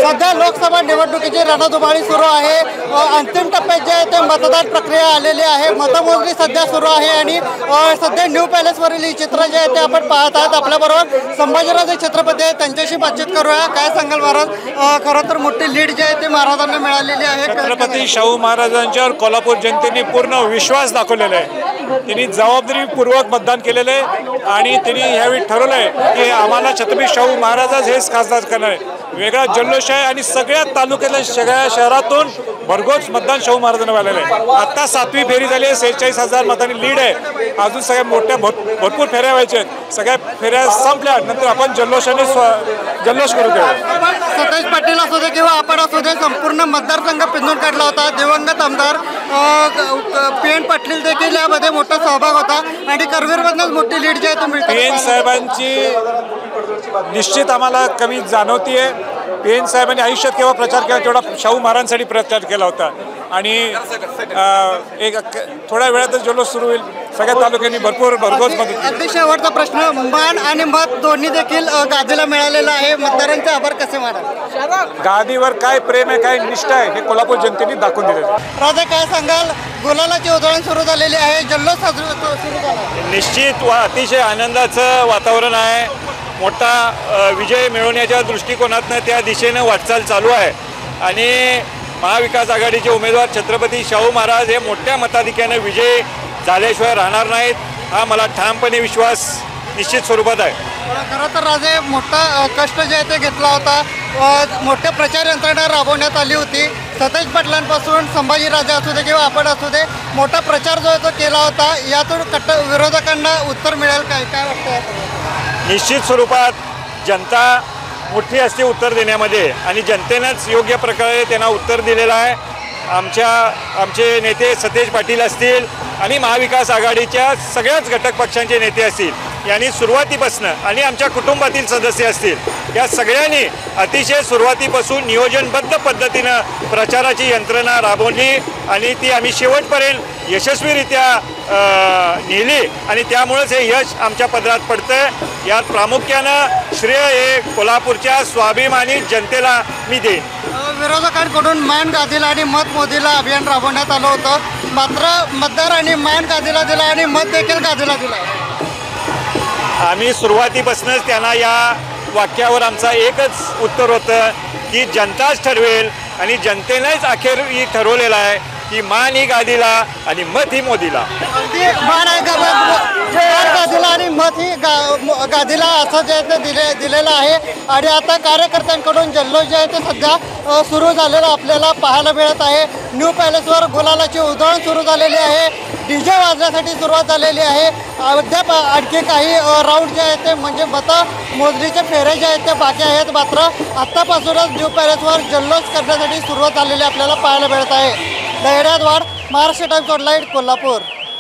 सध्या लोकसभा निवडणुकीची रणधुमाळी सुरू आहे। अंतिम टप्प्यात जे आहे ते मतदान प्रक्रिया आलेली आहे। मतमोजणी सध्या सुरू आहे आणि सध्या न्यू पॅलेसवरील ही चित्र जे आहे ते आपण पाहत आहात। आपल्याबरोबर संभाजीराजे छत्रपती आहेत, त्यांच्याशी बातचीत करूया। काय सांगाल महाराज? खरं तर मोठी लीड जी आहे ती महाराजांना मिळालेली आहे। छत्रपती शाहू महाराजांच्यावर कोल्हापूर जनतेने पूर्ण विश्वास दाखवलेला आहे। त्यांनी जबाबदारीपूर्वक मतदान केलेलं आहे आणि त्यांनी यावेळी ठरवलं आहे की आम्हाला छत्रपती शाहू महाराजच हेच खासदार करणार आहे। वेगळा जल्लोष आहे आणि सगळ्या तालुक्यातल्या सगळ्या शहरातून भरघोस मतदान शाहू महाराजांना मिळालेलं आहे। आता 7वी फेरी झाली आहे, 46,000 मतांनी लीड आहे। अजून सगळ्या मोठ्या भरपूर फेऱ्या व्हायच्या आहेत। सगळ्या फेऱ्या संपल्या नंतर आपण जल्लोषाने जल्लोष करू देऊ। सतेज पाटील असू दे किंवा आपण असू दे, संपूर्ण मतदारसंघ पिंजून काढला होता। दिवंगत आमदार PN पाटील देखील यामध्ये मोठा सहभाग होता आणि करवीरमधूनच मोठी लीड जी आहे ती मिळते। PN साहेबांची निश्चित आम्हाला कमी जाणवतीये। PN साहेबांनी आयुष्यात केव्हा प्रचार केला तेवढा शाहू महाराजांसाठी प्रचार केला होता आणि एक थोड्या वेळातच जल्लोष सुरू होईल। सगळ्या तालुक्यांनी भरघोस मदत। अगदी शेवटचा प्रश्न, मान आणि मत दोन्ही देखील गादीला मिळालेला आहे। मतदारांचे आभार कसे मानाल? गादीवर काय प्रेम आहे, काय निष्ठा आहे हे कोल्हापूर जनतेने दाखवून दिले। राजा काय सांगाल? गुलालाची उधळण सुरू झालेली आहे, जल्लोष सुरू झाला। निश्चित अतिशय आनंदाचं वातावरण आहे। मोठा विजय मिळवण्याच्या दृष्टिकोनातून त्या दिशेनं वाटचाल चालू आहे आणि महाविकास आघाडीचे उमेदवार छत्रपती शाहू महाराज हे मोठ्या मताधिक्याने विजय झाल्याशिवाय राहणार नाहीत हा मला ठामपणे विश्वास निश्चित स्वरूपात आहे। खरं तर राजे मोठा कष्ट जे आहे ते घेतला होता। मोठ्या प्रचार यंत्रणा राबवण्यात आली होती। सतेज पाटलांपासून संभाजीराजे असू दे किंवा आपण असू दे, मोठा प्रचार जो आहे तो केला होता। यातून विरोधकांना उत्तर मिळेल काय वाटतं? निश्चित स्वरूपात जनता मोठी असते उत्तर देण्यामध्ये आणि जनतेनंच योग्य प्रकारे त्यांना उत्तर दिलेलं आहे। आमचे नेते सतेज पाटील असतील आणि महाविकास आघाडीच्या सगळ्याच घटक पक्षांचे नेते असतील यांनी सुरुवातीपासून आणि आमच्या कुटुंबातील सदस्य असतील या सगळ्यांनी अतिशय सुरुवातीपासून नियोजनबद्ध पद्धतीनं प्रचाराची यंत्रणा राबवली आणि ती आम्ही शेवटपर्यंत यशस्वीरित्या नेली आणि त्यामुळेच हे यश आमच्या पदरात पडतं। यात प्रामुख्यानं श्रेय हे कोल्हापूरच्या स्वाभिमानी जनतेला मी देईन। विरोधकांकडून मान गादीला आणि मत मोदीला अभियान राबवण्यात आलं होतं, मात्र मतदारांनी मान गादीला दिला आणि मत देखील गादीला दिला। आम्ही सुरुवातीपासूनच त्यांना या वाक्यावर आमचा एकच उत्तर होतं की जनताच ठरवेल आणि जनतेनेच अखेर ही ठरवलेलं आहे की मान ही गादीला आणि मत ही मोदीला। मान गादीला आणि मत ही गादीला असं जे ते दिलेलं आहे आणि आता कार्यकर्त्यांकडून जल्लोष जे आहे ते सध्या सुरू झालेलं आपल्याला पाहायला मिळत आहे। न्यू पॅलेसवर गुलालाची उधळण सुरू झालेली आहे, DJ वाजण्यासाठी सुरुवात झालेली आहे। अद्याप आणखी काही राऊंड जे आहेत ते म्हणजे मोजणीचे फेरे जे आहेत ते बाकी आहेत, मात्र आत्तापासूनच न्यू पॅलेसवर जल्लोष करण्यासाठी सुरुवात झालेली आपल्याला पाहायला मिळत आहे। धैर्यात वाढ, महाराष्ट्र टाइम्स ऑनलाईन, कोल्हापूर।